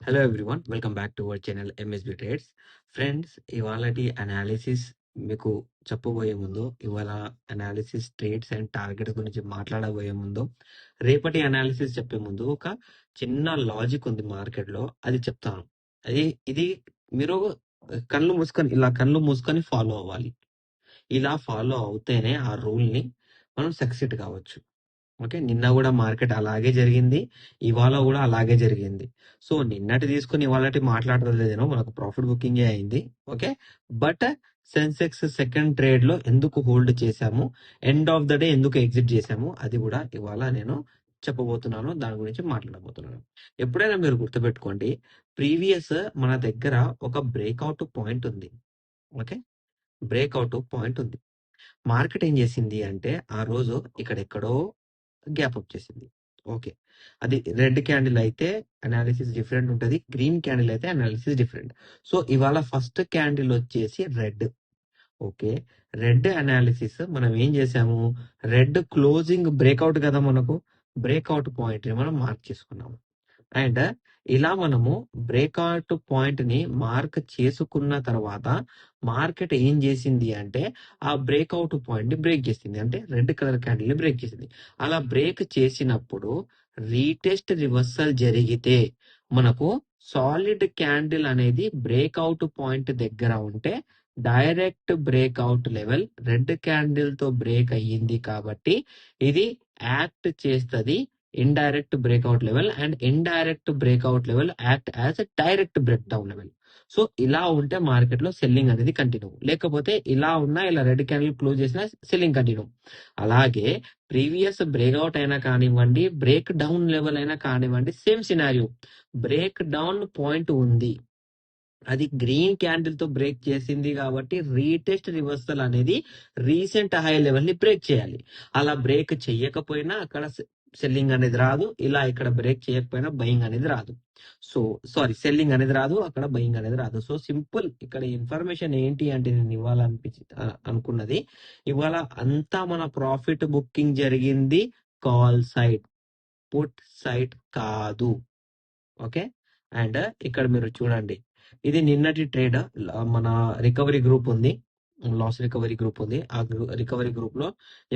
Hello everyone, welcome back to our channel MSB Trades. Friends, ఇవాళటి analysis మీకు చెప్పబోయే ముందు, ఇవాళ అనాలిసిస్ ట్రేడ్స్ అండ్ టార్గెట్స్ గురించి మాట్లాడబోయే ముందు, రేపటి అనాలిసిస్ చెప్పే ముందు ఒక చిన్న లాజిక్ ఉంది మార్కెట్లో, అది చెప్తాను. ఇది మీరు కళ్ళు మూసుకొని ఫాలో అవ్వాలి. ఇలా ఫాలో అవుతేనే ఆ రూల్ని మనం సక్సెస్ కావచ్చు. ఓకే. నిన్న కూడా మార్కెట్ అలాగే జరిగింది. ఇవాళ కూడా అలాగే జరిగింది. సో నిన్నటి తీసుకొని ఇవాళటి మాట్లాడలేదేనో, మనకు ప్రాఫిట్ బుకింగే అయింది. Okay. But Sensex second trade లో ఎందుకు హోల్డ్ చేశాము, ఎండ్ ఆఫ్ ద డే ఎందుకు ఎగ్జిట్ చేశాము, అది కూడా ఇవాళ నేను చెప్పబోతున్నాను. దాని గురించి మాట్లాడబోతున్నాను. ఎప్పుడైనా మీరు గుర్తుపెట్టుకోండి, ప్రీవియస్ మన దగ్గర ఒక బ్రేక్అవుట్ పాయింట్ ఉంది. ఓకే. బ్రేక్అవుట్ పాయింట్ ఉంది. మార్కెట్ ఏం చేసింది అంటే, ఆ రోజు ఇక్కడెక్కడో గ్యాప్ అప్ చేసింది. ఓకే. అది రెడ్ క్యాండిల్ అయితే అనాలిసిస్ డిఫరెంట్ ఉంటది. గ్రీన్ క్యాండిల్ అయితే అనాలిసిస్ డిఫరెంట్. సో ఇవాళ ఫస్ట్ క్యాండిల్ వచ్చేసి రెడ్. ఓకే. రెడ్ అనాలిసిస్ మనం ఏం చేసాము, రెడ్ క్లోజింగ్ బ్రేక్అవుట్ కదా, మనకు బ్రేక్అవుట్ పాయింట్ ని మనం మార్క్ చేసుకున్నాము. అండ్ ఇలా మనము బ్రేక్అవుట్ పాయింట్ ని మార్క్ చేసుకున్న తర్వాత మార్కెట్ ఏం చేసింది అంటే, ఆ బ్రేక్అవుట్ పాయింట్ ని బ్రేక్ చేసింది. అంటే రెడ్ కలర్ క్యాండిల్ ని బ్రేక్ చేసింది. అలా బ్రేక్ చేసినప్పుడు రీటెస్ట్ రివర్సల్ జరిగితే మనకు సాలిడ్ క్యాండిల్ అనేది బ్రేక్అవుట్ పాయింట్ దగ్గర ఉంటే, direct breakout level red candle తో బ్రేక్ అయ్యింది కాబట్టి ఇది యాక్ట్ చేస్తుంది indirect breakout level, and indirect breakout level act as a direct break down level. So ఇలా ఉంటే మార్కెట్ లో సెల్లింగ్ అనేది కంటిన్యూ, లేకపోతే ఇలా ఉన్నా ఇలా రెడ్ క్యాండిల్ క్లోజ్ చేసినా సెల్లింగ్ కంటిన్యూ. అలాగే ప్రీవియస్ బ్రేక్అవుట్ అయినా కానివ్వండి, బ్రేక్ డౌన్ లెవెల్ అయినా కానివ్వండి, same scenario. Break down point ఉంది, అది గ్రీన్ క్యాండిల్ తో బ్రేక్ చేసింది కాబట్టి రీటెస్ట్ రివర్సల్ అనేది రీసెంట్ హై లెవెల్ ని బ్రేక్ చేయాలి. అలా బ్రేక్ చేయకపోయినా అక్కడ సెల్లింగ్ అనేది రాదు, ఇలా ఇక్కడ బ్రేక్ చేయకపోయినా బయింగ్ అనేది రాదు. సో సారీ, సెల్లింగ్ అనేది రాదు, అక్కడ బయింగ్ అనేది రాదు. So simple. ఇక్కడ ఇన్ఫర్మేషన్ ఏంటి అంటే, నేను అనుకున్నది, ఇవాళ అంతా మన ప్రాఫిట్ బుకింగ్ జరిగింది కాల్ సైడ్, పుట్ సైడ్ కాదు. ఓకే. అండ్ ఇక్కడ మీరు చూడండి, ఇది నిన్నటి ట్రేడ్. మన రికవరీ గ్రూప్ ఉంది, లాస్ రికవరీ గ్రూప్ ఉంది. ఆ రికవరీ గ్రూప్ లో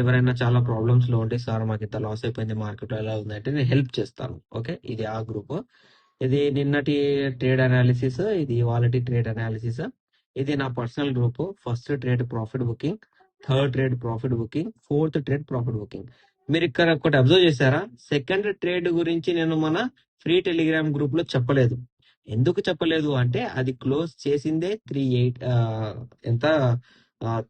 ఎవరైనా చాలా ప్రాబ్లమ్స్ లో ఉంటే, సార్ మాకు ఇంత లాస్ అయిపోయింది, మార్కెట్ ఎలా ఉందంటే నేను హెల్ప్ చేస్తాను. ఓకే. ఇది ఆ గ్రూప్. ఇది నిన్నటి ట్రేడ్ అనాలిసిస్, ఇది ఇవాళటి ట్రేడ్ అనాలిసిస్. ఇది నా personal group. First trade profit booking, third trade profit booking, fourth trade profit booking. మీరు ఇక్కడ ఒకటి అబ్జర్వ్ చేశారా, సెకండ్ ట్రేడ్ గురించి నేను మన ఫ్రీ టెలిగ్రామ్ గ్రూప్ లో చెప్పలేదు. ఎందుకు చెప్పలేదు అంటే, అది క్లోజ్ చేసిందే 3:8 ఎంత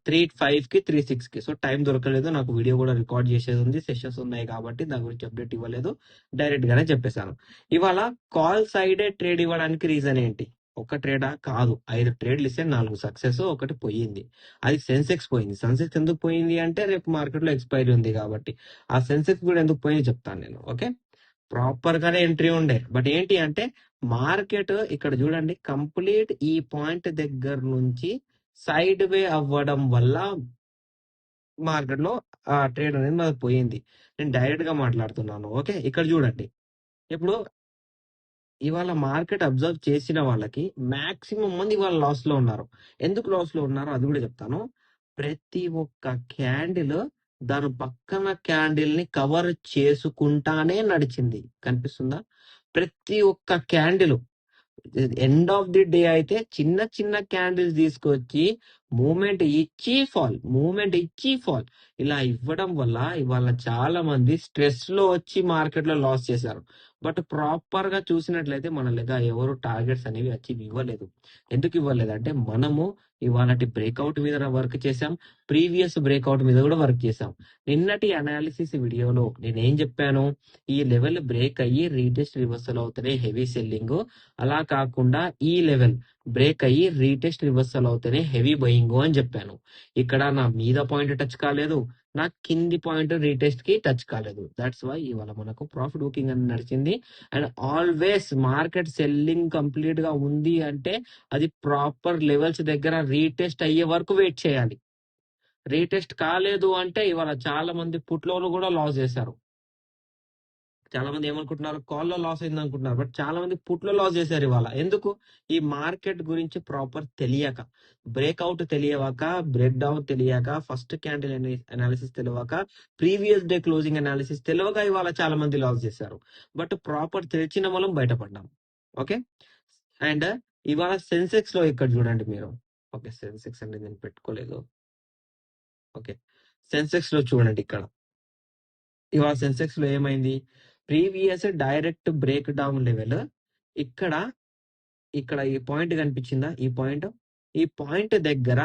3:05 కి 3:06 కి. సో టైం దొరకలేదు నాకు, వీడియో కూడా రికార్డ్ చేసేది ఉంది, సెషన్స్ ఉన్నాయి కాబట్టి దాని గురించి అప్డేట్ ఇవ్వలేదు, డైరెక్ట్ గానే చెప్పేశాను. ఇవాళ కాల్ సైడే ట్రేడ్ ఇవ్వడానికి రీజన్ ఏంటి? ఒక ట్రేడా కాదు, 5 ట్రేడ్లు ఇస్తే 4 సక్సెస్, ఒకటి పోయింది. అది సెన్సెక్స్ పోయింది. సెన్సెక్స్ ఎందుకు పోయింది అంటే, రేపు మార్కెట్ లో ఎక్స్పైరీ ఉంది కాబట్టి. ఆ సెన్సెక్స్ కూడా ఎందుకు పోయింది చెప్తాను నేను. ఓకే. ప్రాపర్ గానే ఎంట్రీ ఉండే, బట్ ఏంటి అంటే మార్కెట్ ఇక్కడ చూడండి, కంప్లీట్ ఈ పాయింట్ దగ్గర నుంచి సైడ్ వే అవ్వడం వల్ల మార్కెట్ లో ఆ ట్రేడ్ అనేది మనకు పోయింది. నేను డైరెక్ట్ గా మాట్లాడుతున్నాను. ఓకే. ఇక్కడ చూడండి, ఇప్పుడు ఇవాళ మార్కెట్ అబ్జర్వ్ చేసిన వాళ్ళకి మాక్సిమం మంది ఇవాళ లాస్ లో ఉన్నారు. ఎందుకు లాస్ లో ఉన్నారో అది కూడా చెప్తాను. ప్రతి ఒక్క క్యాండిల్ దాని పక్కన క్యాండిల్ ని కవర్ చేసుకుంటానే నడిచింది, కనిపిస్తుందా? ప్రతి ఒక్క candle end of the day అయితే చిన్న చిన్న క్యాండిల్స్ తీసుకొచ్చి మూమెంట్ ఇచ్చి ఫాల్ ఇలా ఇవ్వడం వల్ల ఇవాళ చాలా మంది స్ట్రెస్ లో వచ్చి మార్కెట్ లో లాస్ చేశారు. బట్ ప్రాపర్ గా చూసినట్లయితే మన లేదా ఎవరు టార్గెట్స్ అనేవి అచీవ్ ఇవ్వలేదు. ఎందుకు ఇవ్వలేదు అంటే, మనము ఇవాళటి బ్రేక్అవుట్ మీద వర్క్ చేసాం, ప్రీవియస్ బ్రేక్అవుట్ మీద కూడా వర్క్ చేసాం. నిన్నటి అనాలిసిస్ వీడియోలో నేను ఏం చెప్పాను, ఈ లెవెల్ బ్రేక్ అయ్యి రీటెస్ట్ రివర్సల్ అవుతేనే హెవీ సెల్లింగ్, అలా కాకుండా ఈ లెవెల్ బ్రేక్ అయ్యి రీటెస్ట్ రివర్సల్ అవుతేనే హెవీ బయింగ్ అని చెప్పాను. ఇక్కడ నా మీద పాయింట్ టచ్ కాలేదు, నా కింది పాయింట్ రీటెస్ట్ కి టచ్ కాలేదు. దట్స్ వై ఇవాళ మనకు ప్రాఫిట్ బుకింగ్ అని నడిచింది. And always market selling complete గా ఉంది అంటే, అది ప్రాపర్ లెవెల్స్ దగ్గర రీటెస్ట్ అయ్యే వరకు వెయిట్ చేయాలి. రీటెస్ట్ కాలేదు అంటే ఇవాళ చాలా మంది పుట్లోను కూడా లాస్ చేశారు. చాలా మంది ఏమనుకుంటున్నారు, కాల్లో లాస్ అయింది అనుకుంటున్నారు, బట్ చాలా మంది పుట్లో లాస్ చేశారు ఇవాళ. ఎందుకు? ఈ మార్కెట్ గురించి ప్రాపర్ తెలియక, బ్రేక్అవుట్ తెలియక, బ్రేక్ డౌన్ తెలియక, ఫస్ట్ క్యాండిల్ అనాలిసిస్ తెలియక, ప్రీవియస్ డే క్లోజింగ్ అనాలిసిస్ తెలియక ఇవాళ చాలా మంది లాస్ చేశారు. బట్ ప్రాపర్ తెలిసిన మనం బయటపడ్డాం. ఓకే. అండ్ ఇవాళ సెన్సెక్స్ లో ఇక్కడ చూడండి మీరు. ఓకే, సెన్సెక్స్ అంటే నేను పెట్టుకోలేదు. ఓకే, సెన్సెక్స్ లో చూడండి ఇక్కడ. ఇవాళ సెన్సెక్స్ లో ఏమైంది? Previous direct break down level ఇక్కడ ఇక్కడ ఈ పాయింట్ కనిపించిందా? ఈ పాయింట్ దగ్గర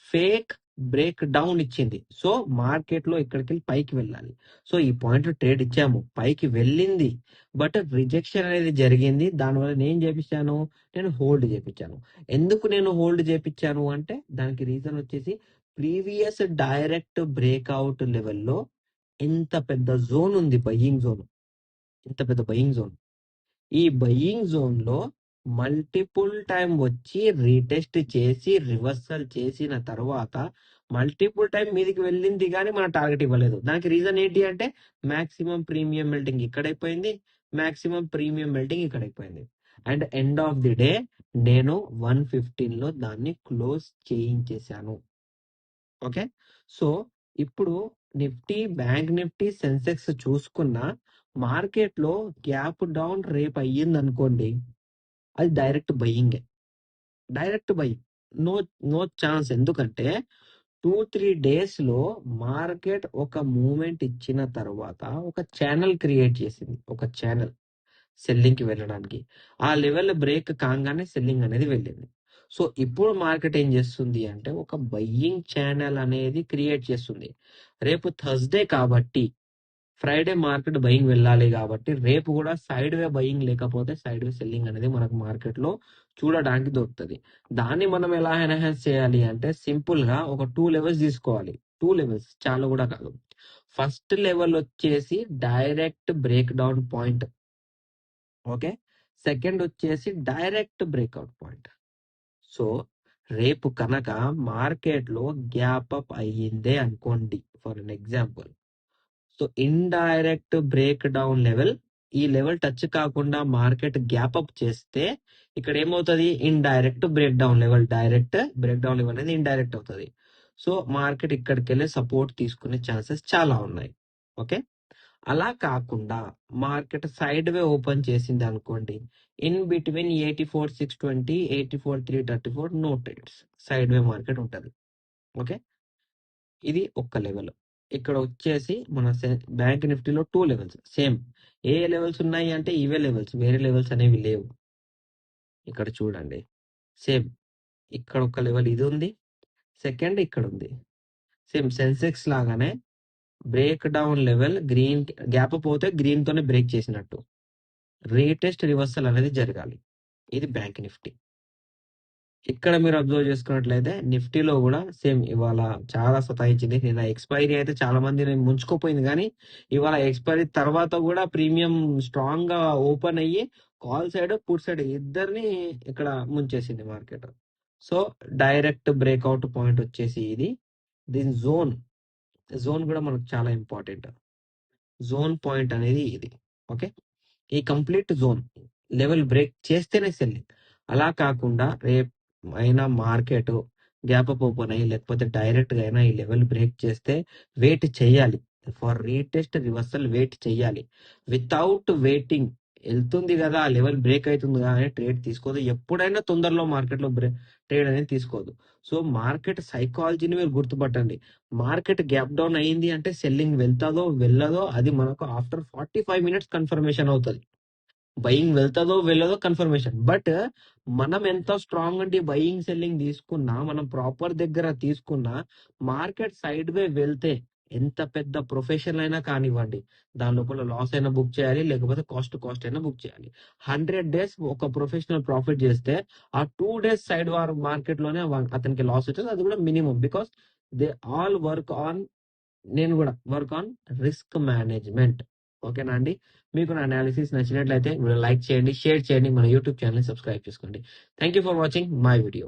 ఫేక్ బ్రేక్ డౌన్ ఇచ్చింది. సో మార్కెట్ లో ఇక్కడికి వెళ్ళి పైకి వెళ్ళాలి. సో ఈ పాయింట్ ట్రేడ్ ఇచ్చాము, పైకి వెళ్ళింది, బట్ రిజెక్షన్ అనేది జరిగింది. దానివల్ల నేను చేపించాను, నేను హోల్డ్ చేపించాను. ఎందుకు నేను హోల్డ్ చేపించాను అంటే దానికి రీజన్ వచ్చేసి ప్రీవియస్ డైరెక్ట్ బ్రేక్అవుట్ లెవెల్లో ఇంత పెద్ద జోన్ ఉంది, బయ్యింగ్ జోన్, ఇంత పెద్ద బయ్యింగ్ జోన్. ఈ బయ్యింగ్ జోన్ లో మల్టిపుల్ టైం వచ్చి రీటెస్ట్ చేసి రివర్సల్ చేసిన తర్వాత మల్టిపుల్ టైం మీదికి వెళ్ళింది కానీ మన టార్గెట్ ఇవ్వలేదు. దానికి రీజన్ ఏంటి అంటే మాక్సిమం ప్రీమియం మెల్టింగ్ ఇక్కడైపోయింది, మాక్సిమం ప్రీమియం మెల్టింగ్ ఇక్కడైపోయింది. And end of the day నేను 115 లో దాన్ని క్లోజ్ చేయించేశాను. ఓకే. సో ఇప్పుడు నిఫ్టీ, బ్యాంక్ నిఫ్టీ, సెన్సెక్స్ చూసుకున్న మార్కెట్ లో గ్యాప్ డౌన్ రేపు అయ్యింది అనుకోండి, అది direct buying, direct buying. No no chance. ఎందుకంటే 2-3 డేస్ లో మార్కెట్ ఒక మూమెంట్ ఇచ్చిన తర్వాత ఒక ఛానల్ క్రియేట్ చేసింది, ఒక ఛానల్ సెల్లింగ్ కి వెళ్ళడానికి. ఆ లెవెల్ బ్రేక్ కాగానే సెల్లింగ్ అనేది వెళ్ళింది. సో ఇప్పుడు మార్కెట్ ఏం చేస్తుంది అంటే ఒక బయ్యింగ్ ఛానల్ అనేది క్రియేట్ చేస్తుంది. రేపు థర్స్డే కాబట్టి, ఫ్రైడే మార్కెట్ బయింగ్ వెళ్ళాలి కాబట్టి రేపు కూడా సైడ్ వే బయింగ్ లేకపోతే సైడ్ వే సెల్లింగ్ అనేది మనకు మార్కెట్ లో చూడడానికి దొరుకుతుంది. దాన్ని మనం ఎలా ఎన్హాన్స్ చేయాలి అంటే సింపుల్ గా ఒక 2 లెవెల్స్ తీసుకోవాలి. 2 లెవెల్స్ చాలా కూడా కాదు. ఫస్ట్ లెవెల్ వచ్చేసి direct break down point. Okay. Second వచ్చేసి డైరెక్ట్ బ్రేక్అవుట్ పాయింట్. సో రేపు కనుక మార్కెట్ లో గ్యాప్ అప్ అయ్యిందే అనుకోండి, for an example, so indirect break down level, ఈ లెవెల్ టచ్ కాకుండా మార్కెట్ గ్యాప్ అప్ చేస్తే ఇక్కడ ఏమవుతుంది? Indirect break down level, direct break down level అనేది ఇండైరెక్ట్ అవుతుంది. సో మార్కెట్ ఇక్కడికి వెళ్ళి సపోర్ట్ తీసుకునే ఛాన్సెస్ చాలా ఉన్నాయి. ఓకే. అలా కాకుండా మార్కెట్ సైడ్ వే ఓపెన్ చేసింది అనుకోండి, in between 84,620, 84,334 no trades, side way market ఉంటుంది. ఓకే. ఇది ఒక్క లెవెల్. ఇక్కడ వచ్చేసి మన బ్యాంక్ నిఫ్టీలో 2 లెవెల్స్ సేమ్. ఏ లెవెల్స్ ఉన్నాయి అంటే ఇవే లెవెల్స్, వేరే లెవెల్స్ అనేవి లేవు. ఇక్కడ చూడండి, సేమ్ ఇక్కడ ఒక లెవెల్ ఇది ఉంది, సెకండ్ ఇక్కడ ఉంది. సేమ్ సెన్సెక్స్ లాగానే break down level green gap పోతే గ్రీన్ తోనే బ్రేక్ చేసినట్టు రీటెస్ట్ రివర్సల్ అనేది జరగాలి. ఇది బ్యాంక్ నిఫ్టీ. ఇక్కడ మీరు అబ్జర్వ్ చేసుకున్నట్లయితే నిఫ్టీలో కూడా సేమ్ ఇవాళ చాలా సతాయించింది. నిన్న ఎక్స్పైరీ అయితే చాలా మంది ముంచుకోపోయింది, కానీ ఇవాళ ఎక్స్పైరీ తర్వాత కూడా ప్రీమియం స్ట్రాంగ్ గా ఓపెన్ అయ్యి కాల్ సైడ్, పుట్ సైడ్ ఇద్దరిని ఇక్కడ ముంచేసింది మార్కెట్. సో డైరెక్ట్ బ్రేక్అవుట్ పాయింట్ వచ్చేసి ఇది. దీని జోన్ కూడా మనకు చాలా ఇంపార్టెంట్. జోన్ పాయింట్ అనేది ఇది. ఓకే. ఈ కంప్లీట్ జోన్ లెవెల్ బ్రేక్ చేస్తేనే సెల్లింగ్. అలా కాకుండా రేపు అయినా మార్కెట్ గ్యాప్ అప్ ఓపెన్ అయ్యి లేకపోతే డైరెక్ట్ గా అయినా ఈ లెవెల్ బ్రేక్ చేస్తే వెయిట్ చేయాలి, ఫర్ రీటెస్ట్ రివర్సల్ వెయిట్ చేయాలి. వితౌట్ వెయిటింగ్ వెళ్తుంది కదా, ఆ లెవెల్ బ్రేక్ అవుతుంది కదా అని ట్రేడ్ తీసుకోదు. ఎప్పుడైనా తొందరలో మార్కెట్ లో ట్రేడ్ అనేది తీసుకోదు. సో మార్కెట్ సైకాలజీని మీరు గుర్తుపట్టండి. మార్కెట్ గ్యాప్ డౌన్ అయ్యింది అంటే సెల్లింగ్ వెళ్తాదో వెళ్ళదో అది మనకు ఆఫ్టర్ 45 మినిట్స్ కన్ఫర్మేషన్ అవుతుంది. బయింగ్ వెళ్తాదో వెళ్ళదో కన్ఫర్మేషన్. బట్ మనం ఎంత స్ట్రాంగ్ అంటే బయింగ్ సెల్లింగ్ తీసుకున్నా, మనం ప్రాపర్ దగ్గర తీసుకున్నా, మార్కెట్ సైడ్ వే వెళ్తే ఎంత పెద్ద ప్రొఫెషనల్ అయినా కానివ్వండి, దాని లోపల లాస్ అయినా బుక్ చేయాలి, లేకపోతే కాస్ట్ అయినా బుక్ చేయాలి. 100 డేస్ ఒక ప్రొఫెషనల్ ప్రాఫిట్ చేస్తే ఆ 2 డేస్ సైడ్ వార్ మార్కెట్ లోనే అతనికి లాస్ వచ్చేది. అది కూడా minimum, because they all work on, నేను కూడా వర్క్ ఆన్ రిస్క్ మేనేజ్మెంట్. ఓకేనా అండి? మీకు నా అనాలిసిస్ నచ్చినట్లయితే లైక్ చేయండి, షేర్ చేయండి, మన యూట్యూబ్ ఛానల్ సబ్స్క్రైబ్ చేసుకోండి. Thank you for watching my video.